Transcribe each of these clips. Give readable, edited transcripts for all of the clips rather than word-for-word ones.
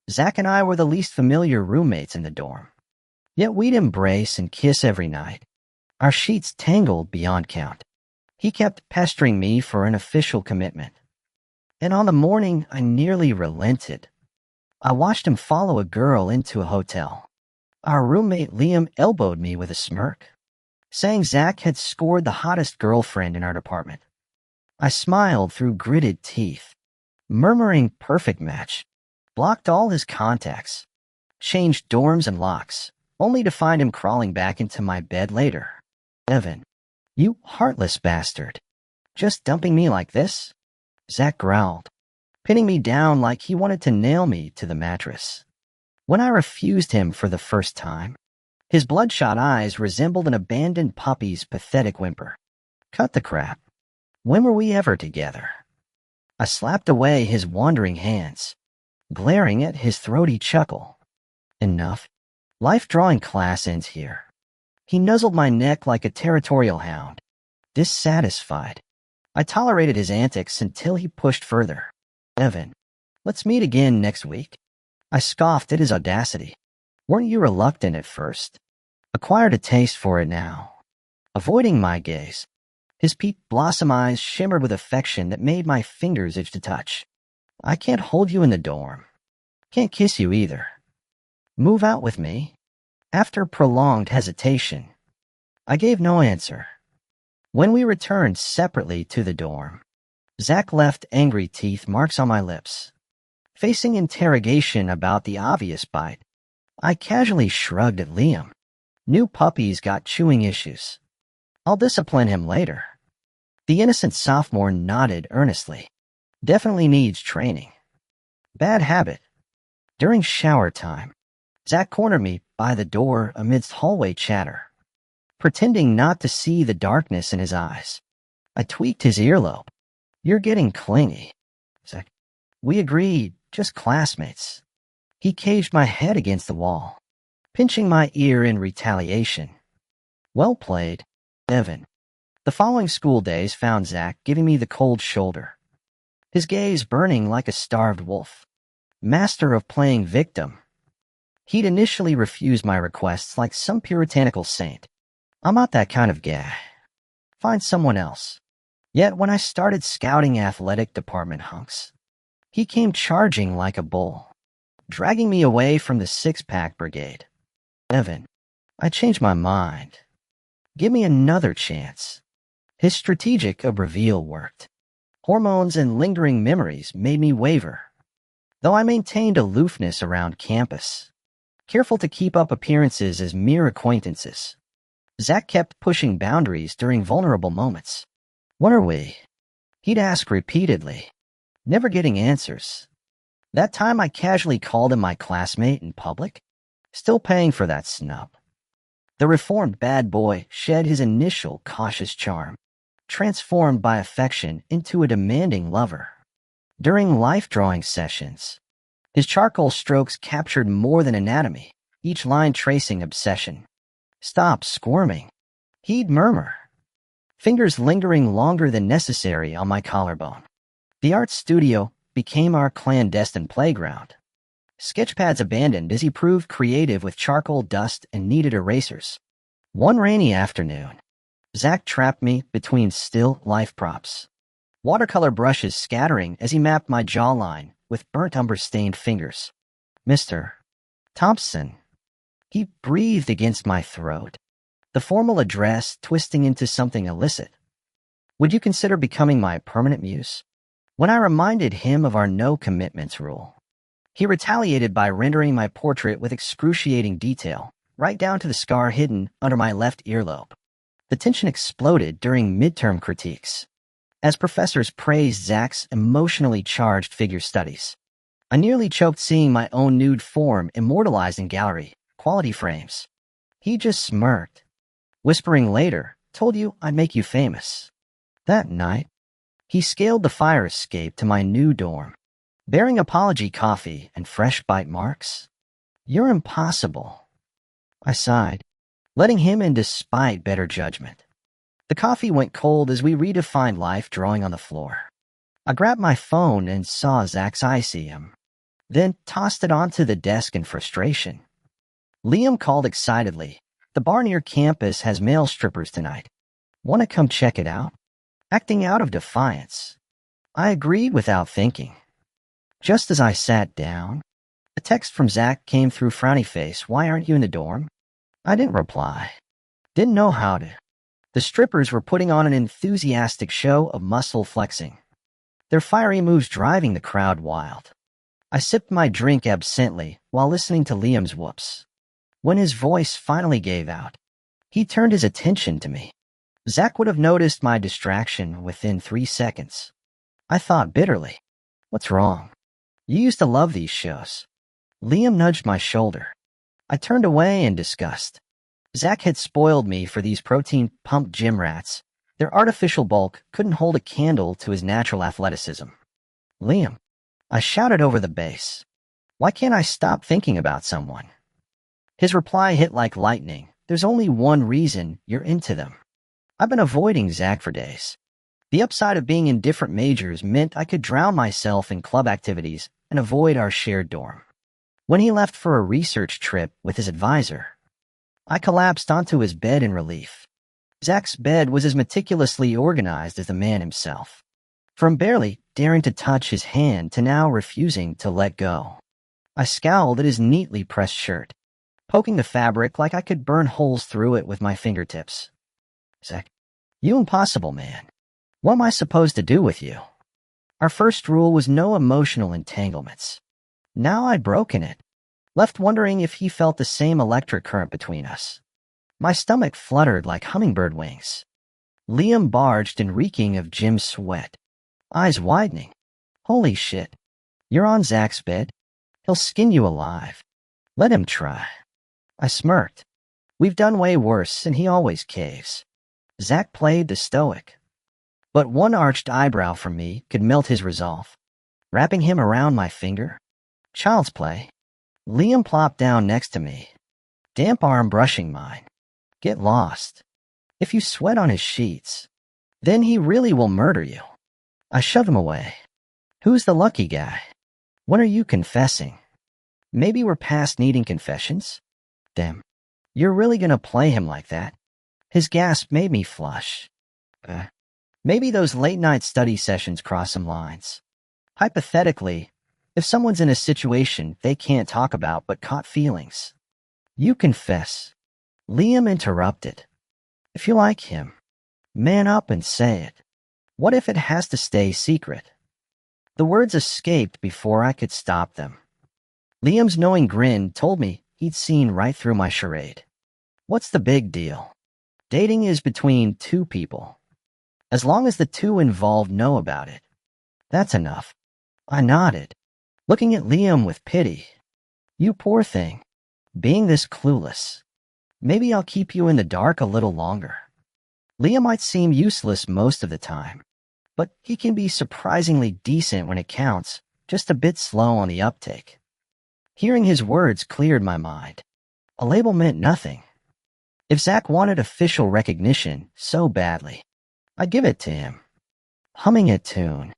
Zach and I were the least familiar roommates in the dorm. Yet we'd embrace and kiss every night. Our sheets tangled beyond count. He kept pestering me for an official commitment. And on the morning I nearly relented, I watched him follow a girl into a hotel. Our roommate Liam elbowed me with a smirk, saying Zach had scored the hottest girlfriend in our department. I smiled through gritted teeth, murmuring perfect match, blocked all his contacts, changed dorms and locks, only to find him crawling back into my bed later. Evan, you heartless bastard. Just dumping me like this? Zach growled, pinning me down like he wanted to nail me to the mattress. When I refused him for the first time, his bloodshot eyes resembled an abandoned puppy's pathetic whimper. Cut the crap. When were we ever together? I slapped away his wandering hands, glaring at his throaty chuckle. Enough. Life drawing class ends here. He nuzzled my neck like a territorial hound. Dissatisfied, I tolerated his antics until he pushed further. Evan, let's meet again next week. I scoffed at his audacity. Weren't you reluctant at first? Acquired a taste for it now. Avoiding my gaze, his peach blossom eyes shimmered with affection that made my fingers itch to touch. I can't hold you in the dorm. Can't kiss you either. Move out with me. After prolonged hesitation, I gave no answer. When we returned separately to the dorm, Zach left angry teeth marks on my lips. Facing interrogation about the obvious bite, I casually shrugged at Liam. New puppies got chewing issues. I'll discipline him later. The innocent sophomore nodded earnestly. Definitely needs training. Bad habit. During shower time, Zach cornered me by the door amidst hallway chatter, pretending not to see the darkness in his eyes. I tweaked his earlobe. You're getting clingy. Zach, we agreed, just classmates. He caged my head against the wall, pinching my ear in retaliation. Well played, Evan. The following school days found Zach giving me the cold shoulder, his gaze burning like a starved wolf. Master of playing victim. He'd initially refused my requests like some puritanical saint. I'm not that kind of guy. Find someone else. Yet when I started scouting athletic department hunks, he came charging like a bull, dragging me away from the six-pack brigade. Evan, I changed my mind. Give me another chance. His strategic reveal worked. Hormones and lingering memories made me waver, though I maintained aloofness around campus, careful to keep up appearances as mere acquaintances. Zach kept pushing boundaries during vulnerable moments. When are we? He'd ask repeatedly, never getting answers. That time I casually called him my classmate in public, still paying for that snub. The reformed bad boy shed his initial cautious charm, transformed by affection into a demanding lover. During life-drawing sessions, his charcoal strokes captured more than anatomy, each line tracing obsession. Stop squirming, he'd murmur, fingers lingering longer than necessary on my collarbone. The art studio became our clandestine playground. Sketchpads abandoned as he proved creative with charcoal dust and needed erasers. One rainy afternoon, Zach trapped me between still life props, watercolor brushes scattering as he mapped my jawline with burnt umber-stained fingers. Mr. Thompson. He breathed against my throat, the formal address twisting into something illicit. Would you consider becoming my permanent muse? When I reminded him of our no commitments rule, he retaliated by rendering my portrait with excruciating detail, right down to the scar hidden under my left earlobe. The tension exploded during midterm critiques, as professors praised Zach's emotionally charged figure studies. I nearly choked seeing my own nude form immortalized in gallery quality frames. He just smirked, whispering later, told you I'd make you famous. That night, he scaled the fire escape to my new dorm, bearing apology coffee and fresh bite marks. You're impossible. I sighed, letting him in despite better judgment. The coffee went cold as we redefined life drawing on the floor. I grabbed my phone and saw Zach's ICM. then tossed it onto the desk in frustration. Liam called excitedly. The bar near campus has male strippers tonight. Want to come check it out? Acting out of defiance. I agreed without thinking. Just as I sat down, a text from Zach came through frowny face. Why aren't you in the dorm? I didn't reply. Didn't know how to. The strippers were putting on an enthusiastic show of muscle flexing, their fiery moves driving the crowd wild. I sipped my drink absently while listening to Liam's whoops. When his voice finally gave out, he turned his attention to me. Zach would have noticed my distraction within 3 seconds. I thought bitterly, what's wrong? You used to love these shows. Liam nudged my shoulder. I turned away in disgust. Zach had spoiled me for these protein-pumped gym rats. Their artificial bulk couldn't hold a candle to his natural athleticism. Liam, I shouted over the bass. Why can't I stop thinking about someone? His reply hit like lightning. There's only one reason you're into them. I've been avoiding Zach for days. The upside of being in different majors meant I could drown myself in club activities and avoid our shared dorm. When he left for a research trip with his advisor, I collapsed onto his bed in relief. Zach's bed was as meticulously organized as the man himself. From barely daring to touch his hand to now refusing to let go. I scowled at his neatly pressed shirt, poking the fabric like I could burn holes through it with my fingertips. Zach, you impossible man. What am I supposed to do with you? Our first rule was no emotional entanglements. Now I'd broken it, left wondering if he felt the same electric current between us. My stomach fluttered like hummingbird wings. Liam barged in, reeking of gym sweat, eyes widening. Holy shit. You're on Zach's bed? He'll skin you alive. Let him try. I smirked. We've done way worse, and he always caves. Zach played the stoic. But one arched eyebrow from me could melt his resolve. Wrapping him around my finger? Child's play. Liam plopped down next to me, damp arm brushing mine. Get lost. If you sweat on his sheets, then he really will murder you. I shove him away. Who's the lucky guy? When are you confessing? Maybe we're past needing confessions? Damn. You're really gonna play him like that? His gasp made me flush. Maybe those late-night study sessions cross some lines. Hypothetically, if someone's in a situation they can't talk about but caught feelings. You confess. Liam interrupted. If you like him, man up and say it. What if it has to stay secret? The words escaped before I could stop them. Liam's knowing grin told me he'd seen right through my charade. What's the big deal? Dating is between two people. As long as the two involved know about it. That's enough. I nodded, looking at Liam with pity. You poor thing, being this clueless. Maybe I'll keep you in the dark a little longer. Liam might seem useless most of the time, but he can be surprisingly decent when it counts, just a bit slow on the uptake. Hearing his words cleared my mind. A label meant nothing. If Zach wanted official recognition so badly, I'd give it to him. Humming a tune,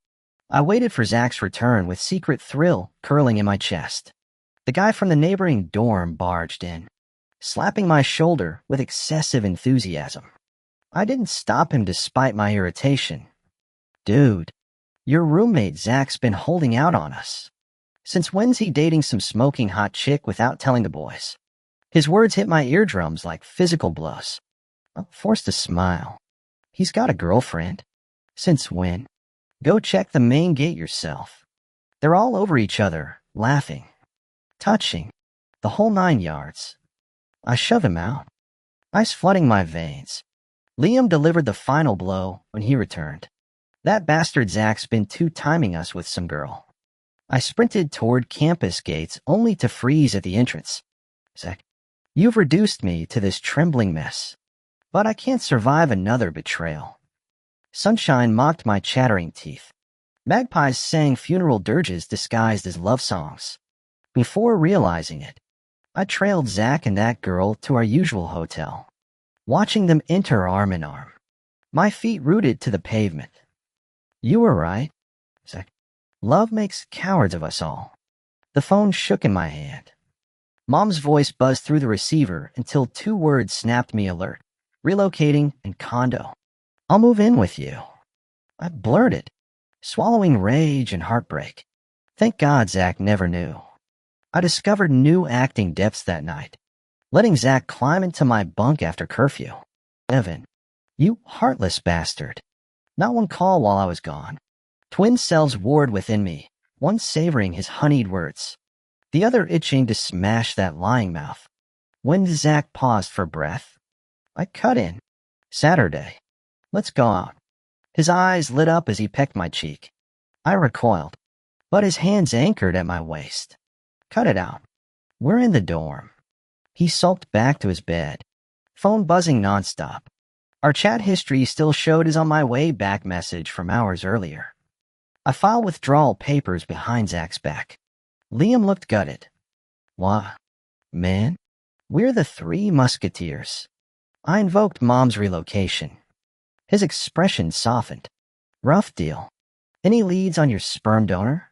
I waited for Zach's return with secret thrill curling in my chest. The guy from the neighboring dorm barged in, slapping my shoulder with excessive enthusiasm. I didn't stop him despite my irritation. Dude, your roommate Zach's been holding out on us. Since when's he dating some smoking hot chick without telling the boys? His words hit my eardrums like physical blows. I forced a smile. He's got a girlfriend. Since when? Go check the main gate yourself. They're all over each other, laughing, touching, the whole 9 yards. I shove him out, ice flooding my veins. Liam delivered the final blow when he returned. That bastard Zach's been two-timing us with some girl. I sprinted toward campus gates only to freeze at the entrance. Zach, you've reduced me to this trembling mess, but I can't survive another betrayal. Sunshine mocked my chattering teeth. Magpies sang funeral dirges disguised as love songs. Before realizing it, I trailed Zach and that girl to our usual hotel, watching them enter arm in arm, my feet rooted to the pavement. You were right, Zach. Love makes cowards of us all. The phone shook in my hand. Mom's voice buzzed through the receiver until 2 words snapped me alert. Relocating and condo. I'll move in with you. I blurted, swallowing rage and heartbreak. Thank God Zach never knew. I discovered new acting depths that night, letting Zach climb into my bunk after curfew. Evan, you heartless bastard. Not one call while I was gone. Twin selves warred within me, one savoring his honeyed words, the other itching to smash that lying mouth. When Zach paused for breath, I cut in. Saturday. Let's go out. His eyes lit up as he pecked my cheek. I recoiled, but his hands anchored at my waist. Cut it out. We're in the dorm. He sulked back to his bed, phone buzzing nonstop. Our chat history still showed his on my way back message from hours earlier. I filed withdrawal papers behind Zach's back. Liam looked gutted. Why, man, we're the 3 musketeers. I invoked Mom's relocation. His expression softened. Rough deal. Any leads on your sperm donor?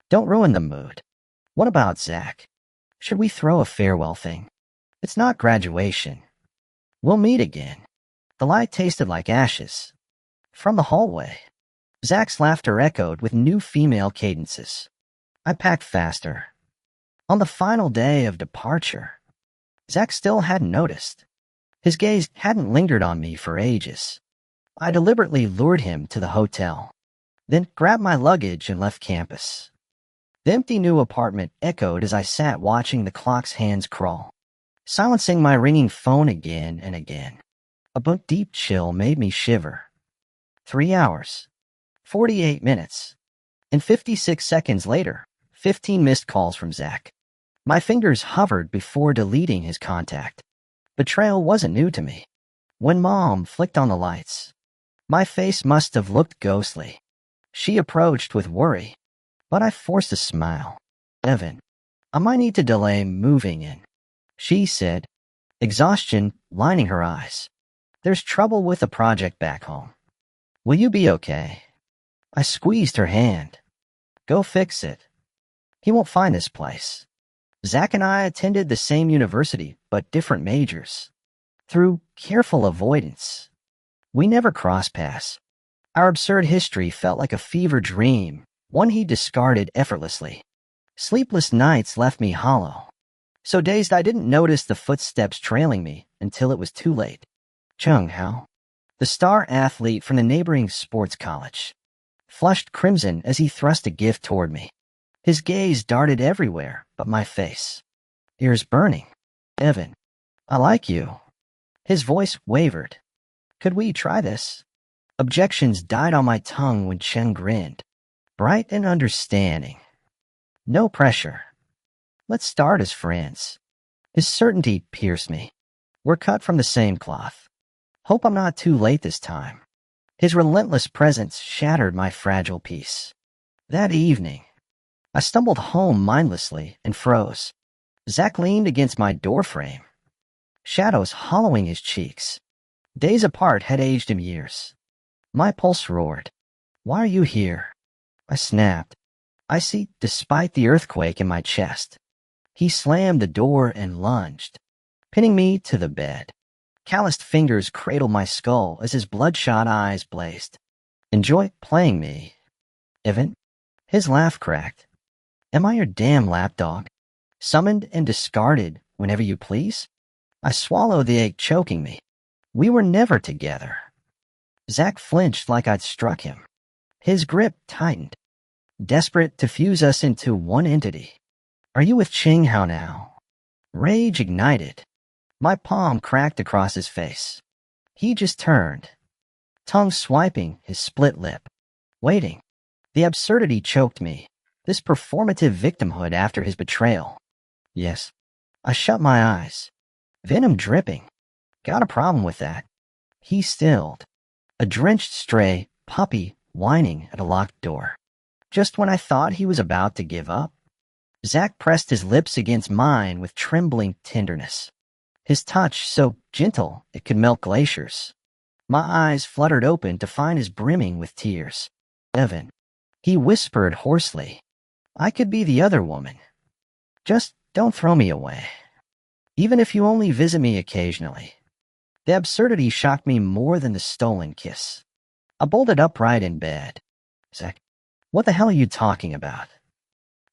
Don't ruin the mood. What about Zach? Should we throw a farewell thing? It's not graduation. We'll meet again. The light tasted like ashes. From the hallway, Zach's laughter echoed with new female cadences. I packed faster. On the final day of departure, Zach still hadn't noticed. His gaze hadn't lingered on me for ages. I deliberately lured him to the hotel, then grabbed my luggage and left campus. The empty new apartment echoed as I sat watching the clock's hands crawl, silencing my ringing phone again and again. A deep chill made me shiver. 3 hours, 48 minutes, and 56 seconds later, 15 missed calls from Zach. My fingers hovered before deleting his contact. Betrayal wasn't new to me. When Mom flicked on the lights, my face must have looked ghostly. She approached with worry, but I forced a smile. Evan, I might need to delay moving in, she said, exhaustion lining her eyes. There's trouble with a project back home. Will you be okay? I squeezed her hand. Go fix it. He won't find this place. Zach and I attended the same university, but different majors. Through careful avoidance, we never crossed paths. Our absurd history felt like a fever dream, one he discarded effortlessly. Sleepless nights left me hollow, so dazed I didn't notice the footsteps trailing me until it was too late. Chung Hao, the star athlete from the neighboring sports college, flushed crimson as he thrust a gift toward me. His gaze darted everywhere but my face. Ears burning. Evan, I like you. His voice wavered. Could we try this? Objections died on my tongue when Chen grinned, bright and understanding. No pressure. Let's start as friends. His certainty pierced me. We're cut from the same cloth. Hope I'm not too late this time. His relentless presence shattered my fragile peace. That evening, I stumbled home mindlessly and froze. Zach leaned against my doorframe, shadows hollowing his cheeks. Days apart had aged him years. My pulse roared. Why are you here? I snapped. I see, despite the earthquake in my chest. He slammed the door and lunged, pinning me to the bed. Calloused fingers cradled my skull as his bloodshot eyes blazed. Enjoy playing me, Evan? His laugh cracked. Am I your damn lapdog? Summoned and discarded whenever you please? I swallowed the ache choking me. We were never together. Zach flinched like I'd struck him. His grip tightened, desperate to fuse us into one entity. Are you with Ching Hao now? Rage ignited. My palm cracked across his face. He just turned, tongue swiping his split lip, waiting. The absurdity choked me, this performative victimhood after his betrayal. Yes. I shut my eyes, venom dripping. Got a problem with that. He stilled, a drenched stray puppy whining at a locked door. Just when I thought he was about to give up, Zach pressed his lips against mine with trembling tenderness. His touch so gentle it could melt glaciers. My eyes fluttered open to find his brimming with tears. Evan, he whispered hoarsely. I could be the other woman, Just don't throw me away. Even if you only visit me occasionally. The absurdity shocked me more than the stolen kiss. I bolted upright in bed. Zach, what the hell are you talking about?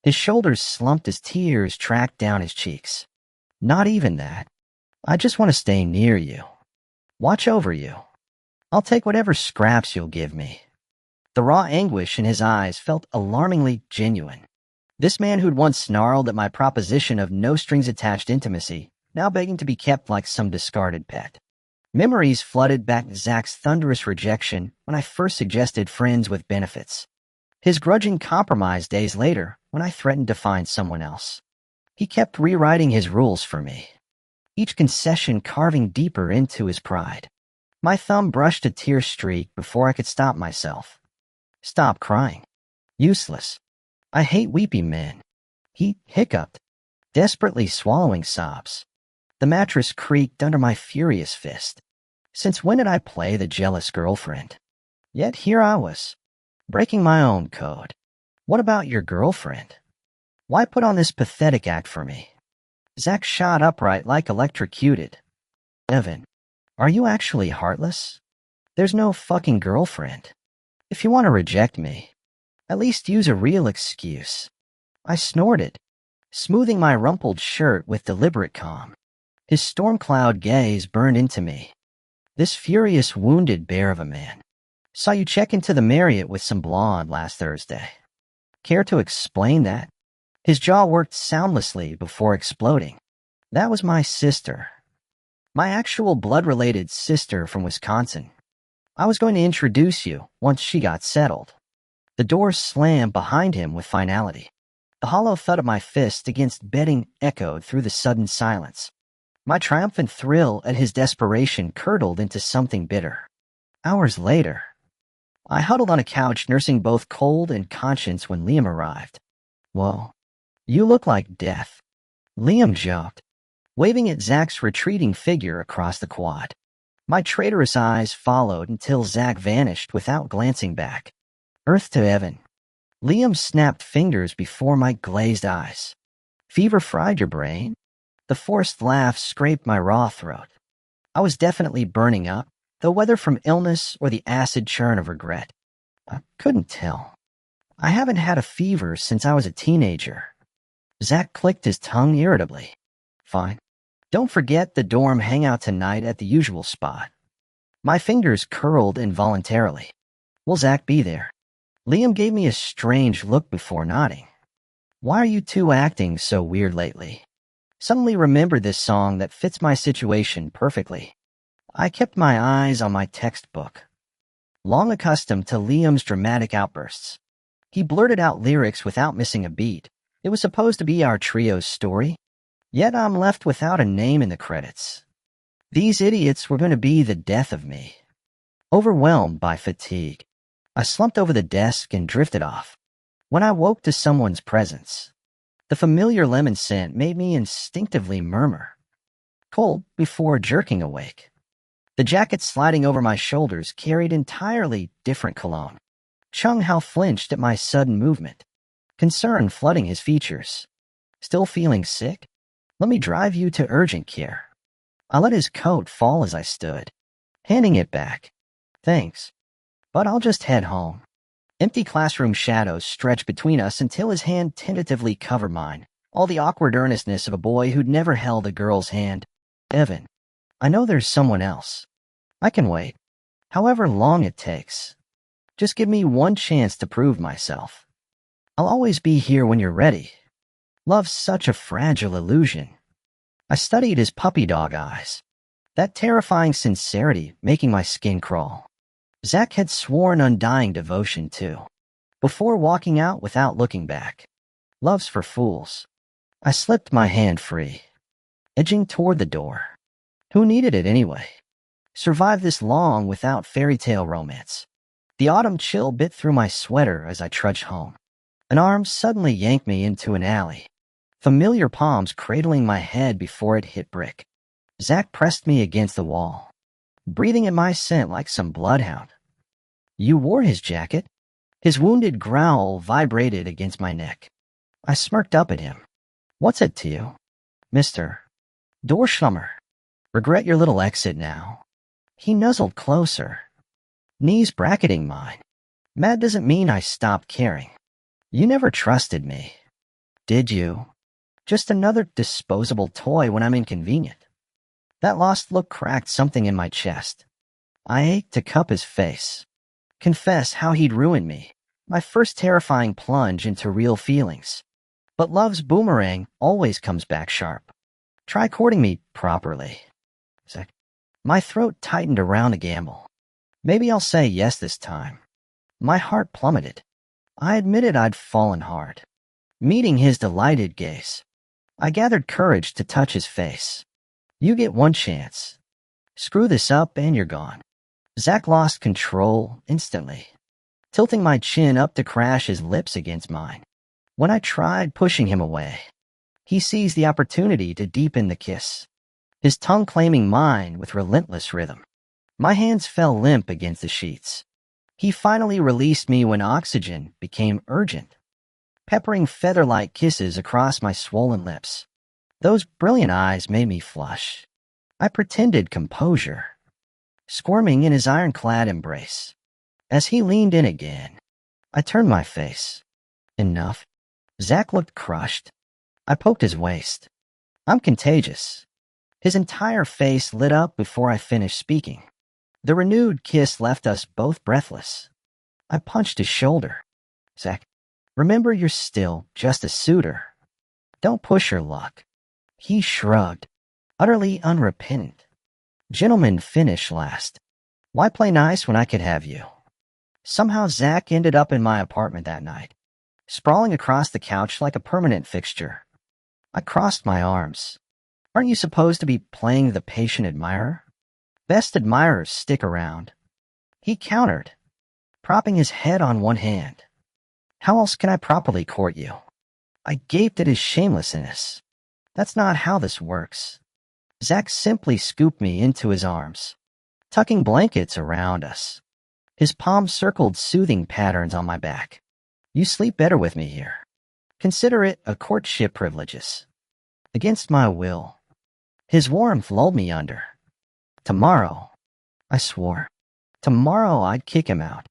His shoulders slumped as tears tracked down his cheeks. Not even that. I just want to stay near you. Watch over you. I'll take whatever scraps you'll give me. The raw anguish in his eyes felt alarmingly genuine. This man who'd once snarled at my proposition of no-strings-attached intimacy, now begging to be kept like some discarded pet. Memories flooded back Zach's thunderous rejection when I first suggested friends with benefits. His grudging compromise days later when I threatened to find someone else. He kept rewriting his rules for me, each concession carving deeper into his pride. My thumb brushed a tear streak before I could stop myself. Stop crying. Useless. I hate weepy men. He hiccuped, desperately swallowing sobs. The mattress creaked under my furious fist. Since when did I play the jealous girlfriend? Yet here I was, breaking my own code. What about your girlfriend? Why put on this pathetic act for me? Zach shot upright like electrocuted. Evan, are you actually heartless? There's no fucking girlfriend. If you want to reject me, at least use a real excuse. I snorted, smoothing my rumpled shirt with deliberate calm. His storm cloud gaze burned into me. This furious, wounded bear of a man. Saw you check into the Marriott with some blonde last Thursday. Care to explain that? His jaw worked soundlessly before exploding. That was my sister. My actual blood-related sister from Wisconsin. I was going to introduce you once she got settled. The door slammed behind him with finality. The hollow thud of my fist against bedding echoed through the sudden silence. My triumphant thrill at his desperation curdled into something bitter. Hours later, I huddled on a couch nursing both cold and conscience when Liam arrived. Whoa, you look like death, Liam joked, waving at Zach's retreating figure across the quad. My traitorous eyes followed until Zach vanished without glancing back. Earth to heaven. Liam snapped fingers before my glazed eyes. Fever fried your brain? The forced laugh scraped my raw throat. I was definitely burning up, though whether from illness or the acid churn of regret, I couldn't tell. I haven't had a fever since I was a teenager. Zach clicked his tongue irritably. Fine. Don't forget the dorm hangout tonight at the usual spot. My fingers curled involuntarily. Will Zach be there? Liam gave me a strange look before nodding. Why are you two acting so weird lately? Suddenly remembered this song that fits my situation perfectly. I kept my eyes on my textbook. Long accustomed to Liam's dramatic outbursts, he blurted out lyrics without missing a beat. It was supposed to be our trio's story, yet I'm left without a name in the credits. These idiots were going to be the death of me. Overwhelmed by fatigue, I slumped over the desk and drifted off. When I woke to someone's presence, the familiar lemon scent made me instinctively murmur. Cold before jerking awake. The jacket sliding over my shoulders carried entirely different cologne. Chung Hao flinched at my sudden movement, concern flooding his features. Still feeling sick? Let me drive you to urgent care. I let his coat fall as I stood, handing it back. Thanks, but I'll just head home. Empty classroom shadows stretched between us until his hand tentatively covered mine, all the awkward earnestness of a boy who'd never held a girl's hand. Evan, I know there's someone else. I can wait, however long it takes. Just give me one chance to prove myself. I'll always be here when you're ready. Love's such a fragile illusion. I studied his puppy dog eyes, that terrifying sincerity making my skin crawl. Zach had sworn undying devotion, too, before walking out without looking back. Love's for fools. I slipped my hand free, edging toward the door. Who needed it anyway? Survived this long without fairy tale romance. The autumn chill bit through my sweater as I trudged home. An arm suddenly yanked me into an alley, familiar palms cradling my head before it hit brick. Zach pressed me against the wall, breathing in my scent like some bloodhound. You wore his jacket? His wounded growl vibrated against my neck. I smirked up at him. What's it to you, Mr. Dorschummer? Regret your little exit now. He nuzzled closer, knees bracketing mine. Mad doesn't mean I stopped caring. You never trusted me, did you? Just another disposable toy when I'm inconvenient. That lost look cracked something in my chest. I ached to cup his face, confess how he'd ruined me, my first terrifying plunge into real feelings. But love's boomerang always comes back sharp. Try courting me properly. My throat tightened around a gamble. Maybe I'll say yes this time. My heart plummeted. I admitted I'd fallen hard. Meeting his delighted gaze, I gathered courage to touch his face. You get one chance. Screw this up and you're gone. Zach lost control instantly, tilting my chin up to crash his lips against mine. When I tried pushing him away, he seized the opportunity to deepen the kiss, his tongue claiming mine with relentless rhythm. My hands fell limp against the sheets. He finally released me when oxygen became urgent, peppering feather-like kisses across my swollen lips. Those brilliant eyes made me flush. I pretended composure, squirming in his ironclad embrace. As he leaned in again, I turned my face. Enough. Zach looked crushed. I poked his waist. I'm contagious. His entire face lit up before I finished speaking. The renewed kiss left us both breathless. I punched his shoulder. Zach, remember you're still just a suitor. Don't push your luck. He shrugged, utterly unrepentant. Gentlemen finish last. Why play nice when I could have you? Somehow Zach ended up in my apartment that night, sprawling across the couch like a permanent fixture. I crossed my arms. Aren't you supposed to be playing the patient admirer? Best admirers stick around. He countered, propping his head on one hand. How else can I properly court you? I gaped at his shamelessness. That's not how this works. Zach simply scooped me into his arms, tucking blankets around us. His palms circled soothing patterns on my back. You sleep better with me here. Consider it a courtship privileges. Against my will, his warmth lulled me under. Tomorrow, I swore, tomorrow I'd kick him out.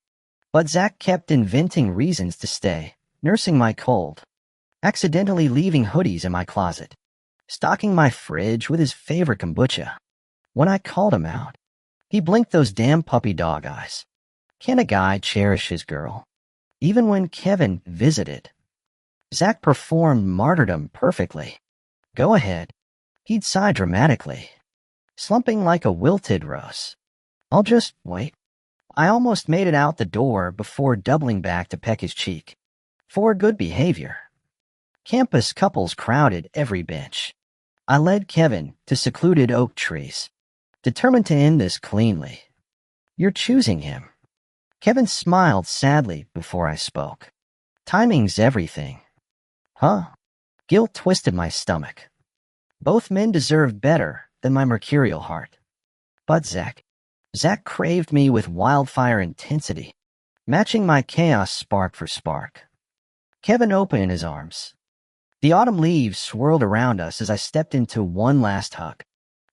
But Zach kept inventing reasons to stay, nursing my cold, accidentally leaving hoodies in my closet, stocking my fridge with his favorite kombucha. When I called him out, he blinked those damn puppy dog eyes. Can a guy cherish his girl? Even when Kevin visited, Zach performed martyrdom perfectly. Go ahead. He'd sigh dramatically, slumping like a wilted rose. I'll just wait. I almost made it out the door before doubling back to peck his cheek. For good behavior. Campus couples crowded every bench. I led Kevin to secluded oak trees, determined to end this cleanly. You're choosing him. Kevin smiled sadly before I spoke. Timing's everything. Huh? Guilt twisted my stomach. Both men deserved better than my mercurial heart. But Zach craved me with wildfire intensity, matching my chaos spark for spark. Kevin opened his arms. The autumn leaves swirled around us as I stepped into one last hug,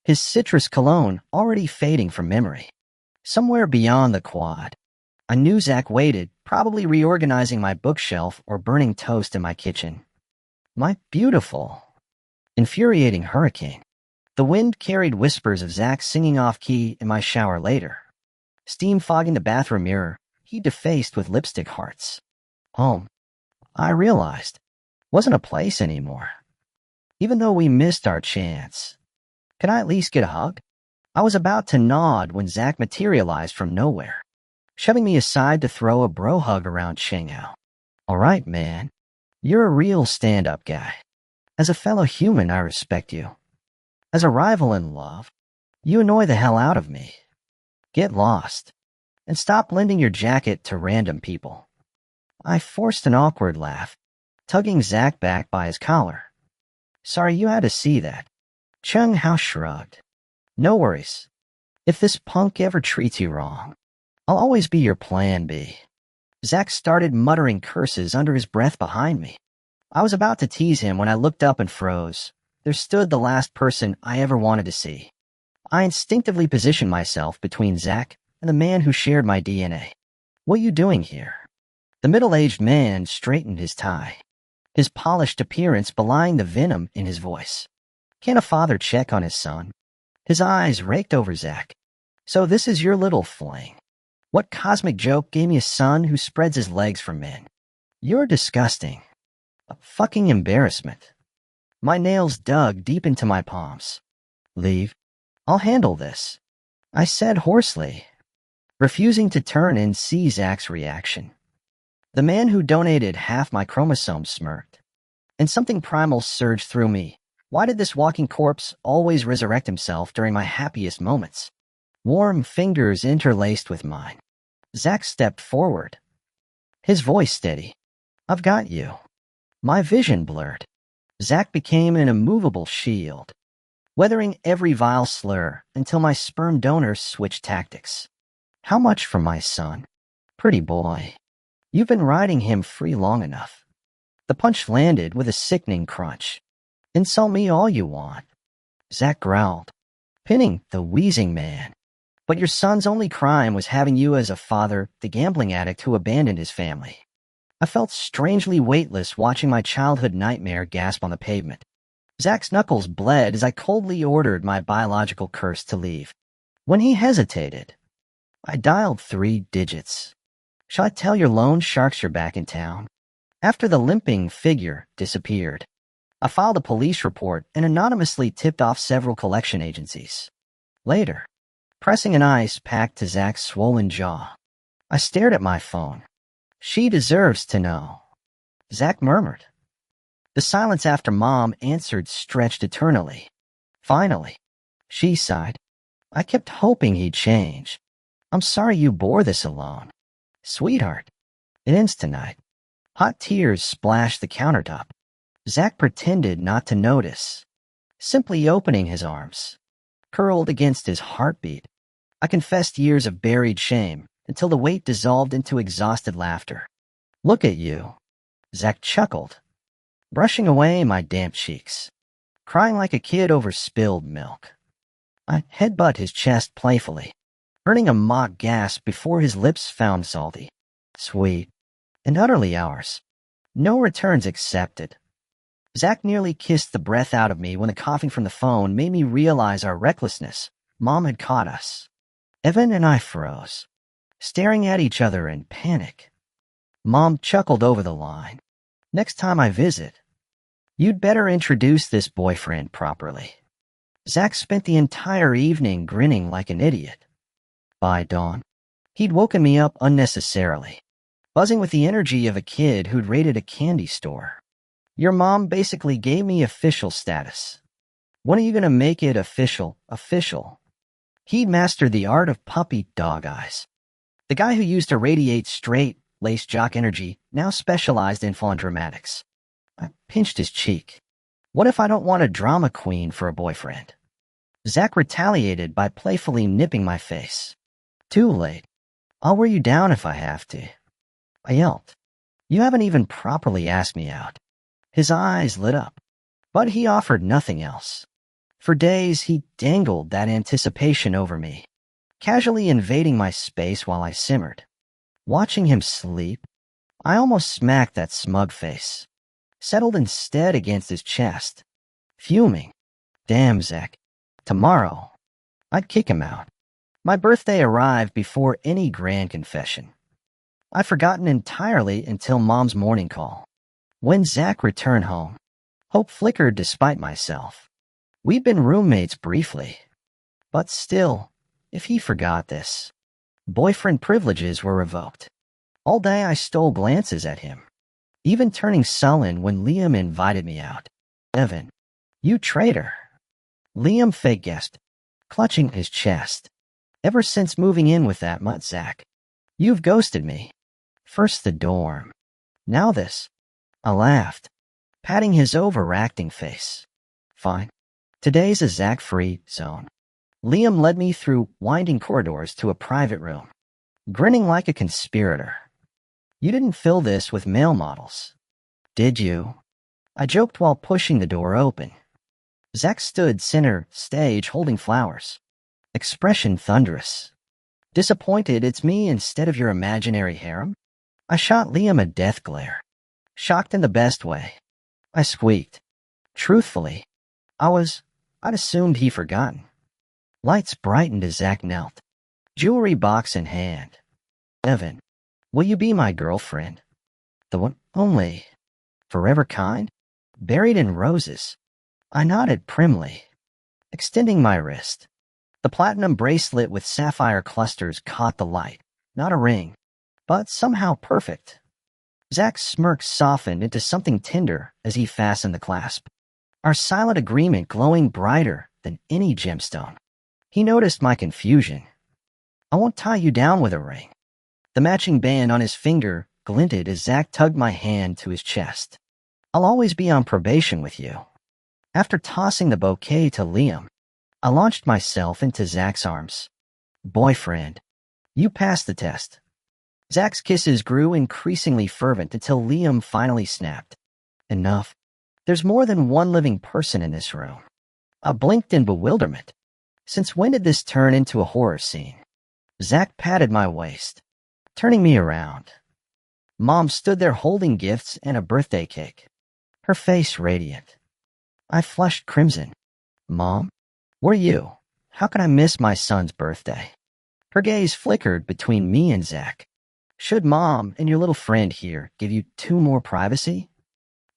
his citrus cologne already fading from memory. Somewhere beyond the quad, I knew Zach waited, probably reorganizing my bookshelf or burning toast in my kitchen. My beautiful, infuriating hurricane. The wind carried whispers of Zach singing off-key in my shower later. Steam fogging the bathroom mirror, he defaced with lipstick hearts. Home, I realized, wasn't a place anymore. Even though we missed our chance. Could I at least get a hug? I was about to nod when Zach materialized from nowhere, shoving me aside to throw a bro hug around Shanghao. All right, man. You're a real stand-up guy. As a fellow human, I respect you. As a rival in love, you annoy the hell out of me. Get lost, and stop lending your jacket to random people. I forced an awkward laugh, tugging Zach back by his collar. Sorry you had to see that. Chung Hao shrugged. No worries. If this punk ever treats you wrong, I'll always be your plan B. Zach started muttering curses under his breath behind me. I was about to tease him when I looked up and froze. There stood the last person I ever wanted to see. I instinctively positioned myself between Zach and the man who shared my DNA. "What are you doing here?" The middle-aged man straightened his tie, his polished appearance belying the venom in his voice. "Can a father check on his son?" His eyes raked over Zach. "So this is your little fling. What cosmic joke gave me a son who spreads his legs for men? You're disgusting. A fucking embarrassment." My nails dug deep into my palms. "Leave. I'll handle this," I said hoarsely, refusing to turn and see Zach's reaction. The man who donated half my chromosomes smirked, and something primal surged through me. Why did this walking corpse always resurrect himself during my happiest moments? Warm fingers interlaced with mine. Zach stepped forward, his voice steady. "I've got you." My vision blurred. Zach became an immovable shield, weathering every vile slur until my sperm donor switched tactics. "How much for my son?" "Pretty boy. You've been riding him free long enough." The punch landed with a sickening crunch. "Insult me all you want," Zach growled, pinning the wheezing man. "But your son's only crime was having you as a father, the gambling addict who abandoned his family." I felt strangely weightless watching my childhood nightmare gasp on the pavement. Zach's knuckles bled as I coldly ordered my biological curse to leave. When he hesitated, I dialed 3 digits. "Shall I tell your loan sharks you're back in town?" After the limping figure disappeared, I filed a police report and anonymously tipped off several collection agencies. Later, pressing an ice pack to Zach's swollen jaw, I stared at my phone. "She deserves to know," Zach murmured. The silence after Mom answered stretched eternally. Finally, she sighed. "I kept hoping he'd change. I'm sorry you bore this alone." "Sweetheart, it ends tonight." Hot tears splashed the countertop. Zach pretended not to notice, simply opening his arms, curled against his heartbeat. I confessed years of buried shame until the weight dissolved into exhausted laughter. "Look at you," Zach chuckled, brushing away my damp cheeks, crying like a kid over spilled milk. I headbutt his chest playfully, earning a mock gasp before his lips found salty, sweet, and utterly ours. No returns accepted. Zach nearly kissed the breath out of me when the coughing from the phone made me realize our recklessness. Mom had caught us. Evan and I froze, staring at each other in panic. Mom chuckled over the line. "Next time I visit, you'd better introduce this boyfriend properly." Zach spent the entire evening grinning like an idiot. By dawn, he'd woken me up unnecessarily, buzzing with the energy of a kid who'd raided a candy store. "Your mom basically gave me official status. When are you going to make it official? He'd mastered the art of puppy dog eyes. The guy who used to radiate straight, lace jock energy now specialized in fun dramatics. I pinched his cheek. "What if I don't want a drama queen for a boyfriend?" Zach retaliated by playfully nipping my face. "Too late. I'll wear you down if I have to." I yelped. "You haven't even properly asked me out." His eyes lit up, but he offered nothing else. For days, he dangled that anticipation over me, casually invading my space while I simmered. Watching him sleep, I almost smacked that smug face, settled instead against his chest, fuming. Damn, Zach. Tomorrow, I'd kick him out. My birthday arrived before any grand confession. I'd forgotten entirely until Mom's morning call. When Zach returned home, hope flickered despite myself. We'd been roommates briefly, but still, if he forgot this, boyfriend privileges were revoked. All day I stole glances at him, even turning sullen when Liam invited me out. "Evan, you traitor." Liam fake guessed, clutching his chest. "Ever since moving in with that mutt, Zach, you've ghosted me. First the dorm, now this." I laughed, patting his overacting face. "Fine. Today's a Zach-free zone." Liam led me through winding corridors to a private room, grinning like a conspirator. "You didn't fill this with male models, did you?" I joked while pushing the door open. Zach stood center stage holding flowers. Expression thunderous. Disappointed it's me instead of your imaginary harem? I shot Liam a death glare. Shocked in the best way. I squeaked. Truthfully, I'd assumed he forgotten. Lights brightened as Zach knelt. Jewelry box in hand. Evan, will you be my girlfriend? The one only. Forever kind? Buried in roses. I nodded primly, extending my wrist. The platinum bracelet with sapphire clusters caught the light. Not a ring, but somehow perfect. Zach's smirk softened into something tender as he fastened the clasp. Our silent agreement glowing brighter than any gemstone. He noticed my confusion. I won't tie you down with a ring. The matching band on his finger glinted as Zach tugged my hand to his chest. I'll always be on probation with you. After tossing the bouquet to Liam, I launched myself into Zach's arms. Boyfriend, you passed the test. Zach's kisses grew increasingly fervent until Liam finally snapped. Enough. There's more than one living person in this room. I blinked in bewilderment. Since when did this turn into a horror scene? Zach patted my waist, turning me around. Mom stood there holding gifts and a birthday cake, her face radiant. I flushed crimson. Mom, where are you? How could I miss my son's birthday? Her gaze flickered between me and Zach. Should Mom and your little friend here give you 2 more privacy?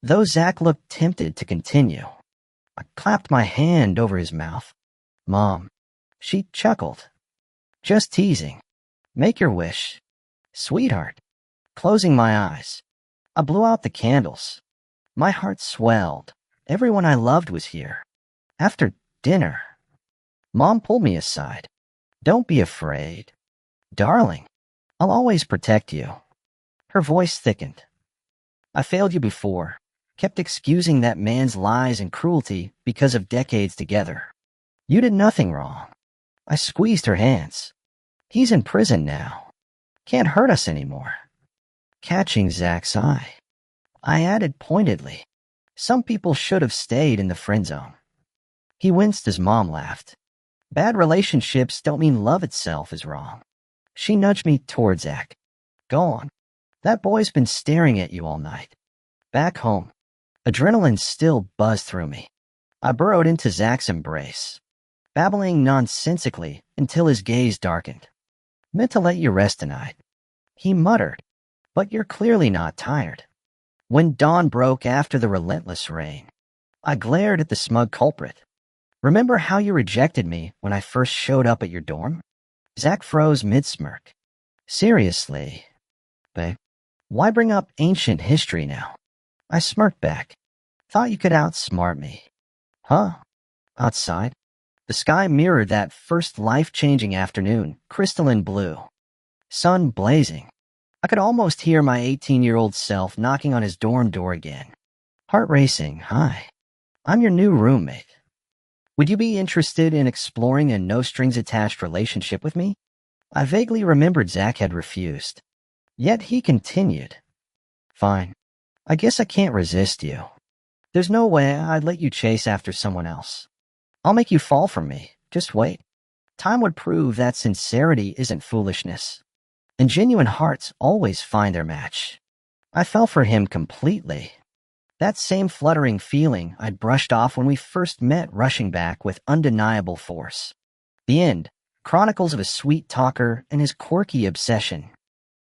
Though Zach looked tempted to continue, I clapped my hand over his mouth. Mom, she chuckled. Just teasing. Make your wish. Sweetheart. Closing my eyes, I blew out the candles. My heart swelled. Everyone I loved was here. After dinner, Mom pulled me aside. Don't be afraid. Darling, I'll always protect you. Her voice thickened. I failed you before, kept excusing that man's lies and cruelty because of decades together. You did nothing wrong. I squeezed her hands. He's in prison now. Can't hurt us anymore. Catching Zach's eye, I added pointedly, some people should have stayed in the friend zone. He winced as Mom laughed. Bad relationships don't mean love itself is wrong. She nudged me toward Zach. Go on. That boy's been staring at you all night. Back home, adrenaline still buzzed through me. I burrowed into Zach's embrace, babbling nonsensically until his gaze darkened. Meant to let you rest tonight. He muttered, but you're clearly not tired. When dawn broke after the relentless rain, I glared at the smug culprit. Remember how you rejected me when I first showed up at your dorm? Zach froze mid-smirk. Seriously, babe, why bring up ancient history now? I smirked back. Thought you could outsmart me. Huh? Outside? The sky mirrored that first life-changing afternoon, crystalline blue. Sun blazing. I could almost hear my 18-year-old self knocking on his dorm door again. Heart racing. Hi. I'm your new roommate. Would you be interested in exploring a no-strings-attached relationship with me? I vaguely remembered Zach had refused. Yet he continued. Fine. I guess I can't resist you. There's no way I'd let you chase after someone else. I'll make you fall for me. Just wait. Time would prove that sincerity isn't foolishness, and genuine hearts always find their match. I fell for him completely. That same fluttering feeling I'd brushed off when we first met rushing back with undeniable force. The end. Chronicles of a sweet talker and his quirky obsession.